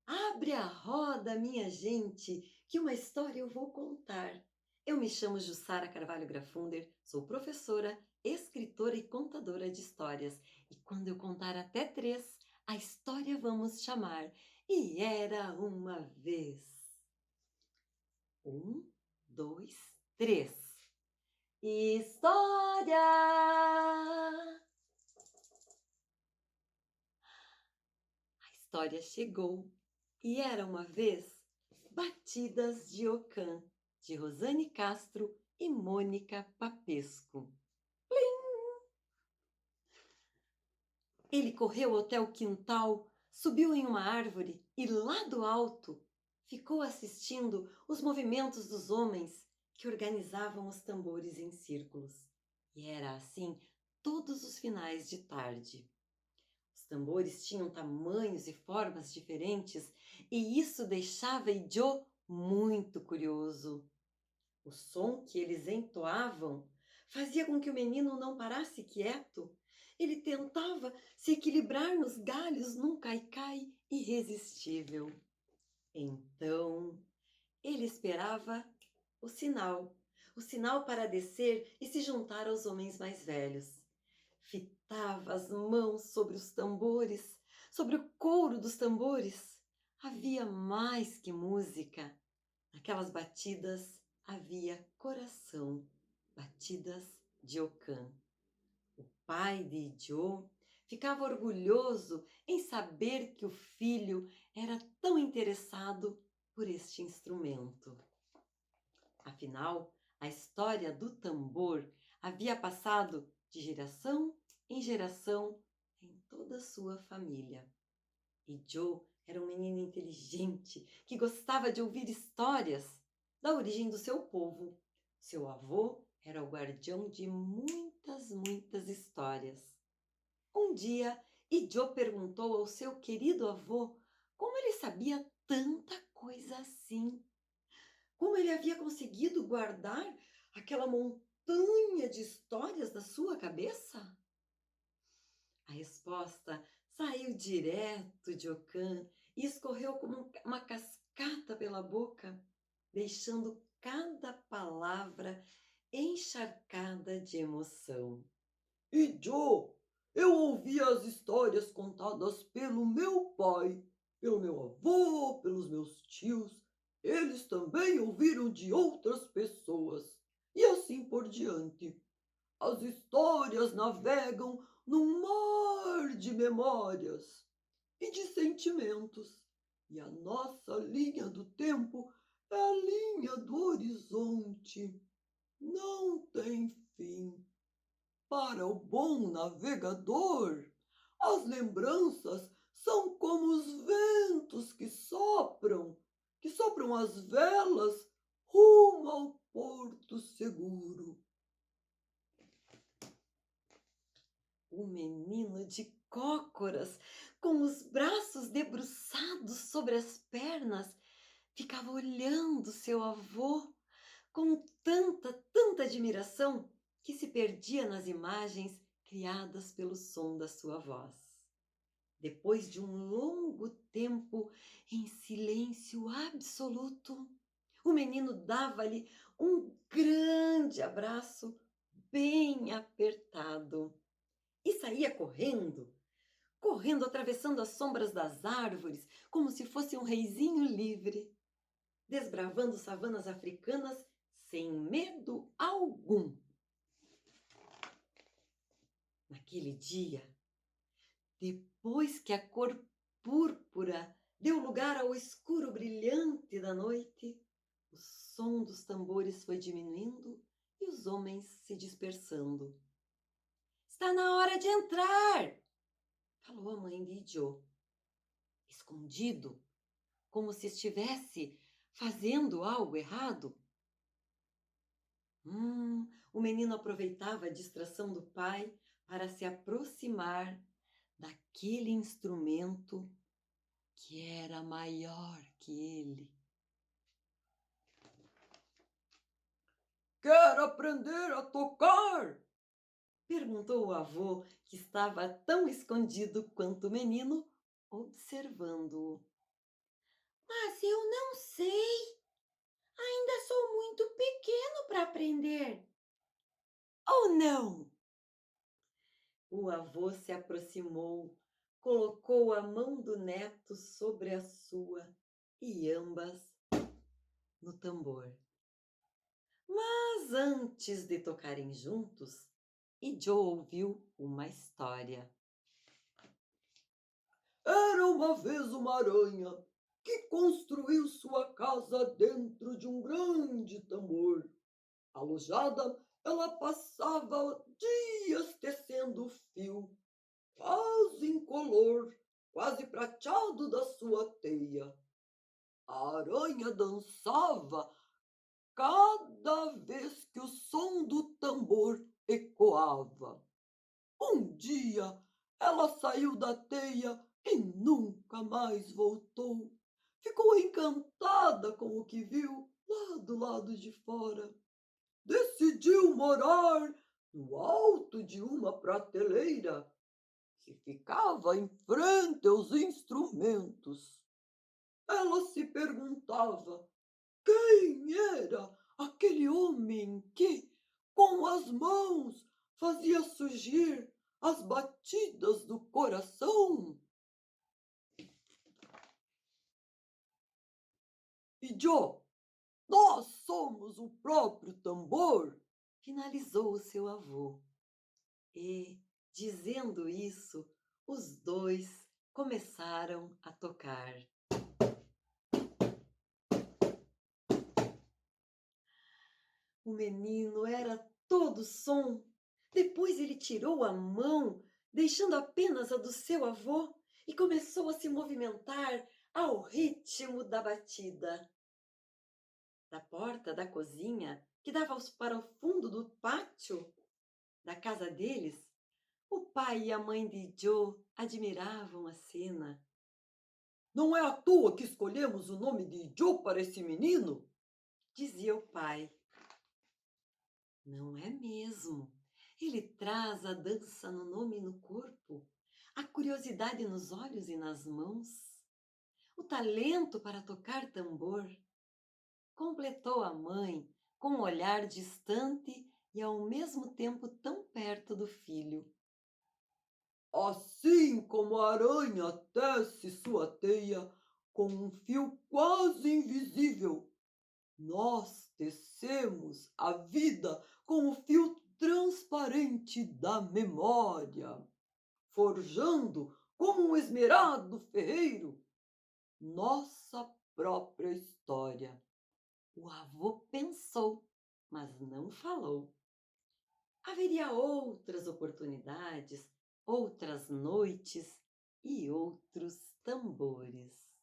Abre a roda, minha gente, que uma história eu vou contar. Eu me chamo Jussara Carvalho Grafunder, sou professora, escritora e contadora de histórias. E quando eu contar até três, a história vamos chamar. E era uma vez. Um, dois, três. História! A história chegou e era uma vez Batidas de Ocã, de Rosane Castro e Mônica Papesco. Ele correu até o quintal, subiu em uma árvore e lá do alto ficou assistindo os movimentos dos homens que organizavam os tambores em círculos. E era assim todos os finais de tarde. Os tambores tinham tamanhos e formas diferentes e isso deixava Idio muito curioso. O som que eles entoavam fazia com que o menino não parasse quieto. Ele tentava se equilibrar nos galhos num caicai irresistível. Então, ele esperava o sinal, o sinal para descer e se juntar aos homens mais velhos. Fitava as mãos sobre os tambores, sobre o couro dos tambores. Havia mais que música. Naquelas batidas havia coração, batidas de Ocã. O pai de Idio ficava orgulhoso em saber que o filho era tão interessado por este instrumento. Afinal, a história do tambor havia passado de geração em geração em toda a sua família. E Joe era um menino inteligente que gostava de ouvir histórias da origem do seu povo. Seu avô era o guardião de muitas histórias. Um dia, Joe perguntou ao seu querido avô como ele sabia tanta coisa assim. Como ele havia conseguido guardar aquela montanha de histórias na sua cabeça? A resposta saiu direto de Ocã e escorreu como uma cascata pela boca, deixando cada palavra encharcada de emoção. E Joe, eu ouvi as histórias contadas pelo meu pai, pelo meu avô, pelos meus tios. Eles também ouviram de outras pessoas. E assim por diante. As histórias navegam num mar de memórias e de sentimentos. E a nossa linha do tempo é a linha do horizonte. Não tem fim. Para o bom navegador, as lembranças são como os ventos que sopram as velas rumo ao porto seguro. O menino de cócoras, com os braços debruçados sobre as pernas, ficava olhando seu avô com tanta admiração que se perdia nas imagens criadas pelo som da sua voz. Depois de um longo tempo em silêncio absoluto, o menino dava-lhe um grande abraço bem apertado e saía correndo atravessando as sombras das árvores, como se fosse um reizinho livre, desbravando savanas africanas sem medo algum. Naquele dia, depois que a cor púrpura deu lugar ao escuro brilhante da noite, o som dos tambores foi diminuindo e os homens se dispersando. Está na hora de entrar, falou a mãe de Joe, escondido, como se estivesse fazendo algo errado. O menino aproveitava a distração do pai para se aproximar daquele instrumento que era maior que ele. Quer aprender a tocar? Perguntou o avô, que estava tão escondido quanto o menino, observando-o. Mas eu não sei. Ainda sou muito pequeno para aprender. Ou não? O avô se aproximou, colocou a mão do neto sobre a sua e ambas no tambor. Mas antes de tocarem juntos, e Joe ouviu uma história. Era uma vez uma aranha que construiu sua casa dentro de um grande tambor. Alojada, ela passava dias tecendo o fio, quase incolor, quase prateado da sua teia. A aranha dançava cada vez que o som do tambor ecoava. Um dia ela saiu da teia e nunca mais voltou. Ficou encantada com o que viu lá do lado de fora. Decidiu morar no alto de uma prateleira que ficava em frente aos instrumentos. Ela se perguntava quem era aquele homem que, com as mãos, fazia surgir as batidas do coração. E Joe, nós somos o próprio tambor, finalizou o seu avô. E, dizendo isso, os dois começaram a tocar. O menino era todo som. Depois ele tirou a mão, deixando apenas a do seu avô, e começou a se movimentar ao ritmo da batida. Da porta da cozinha, que dava para o fundo do pátio da casa deles, o pai e a mãe de Joe admiravam a cena. Não é à toa que escolhemos o nome de Joe para esse menino? Dizia o pai. Não é mesmo? Ele traz a dança no nome e no corpo, a curiosidade nos olhos e nas mãos, o talento para tocar tambor. Completou a mãe com um olhar distante e ao mesmo tempo tão perto do filho. Assim como a aranha tece sua teia com um fio quase invisível, nós tecemos a vida com o fio transparente da memória, forjando como um esmerado ferreiro nossa própria história. O avô pensou, mas não falou. Haveria outras oportunidades, outras noites e outros tambores.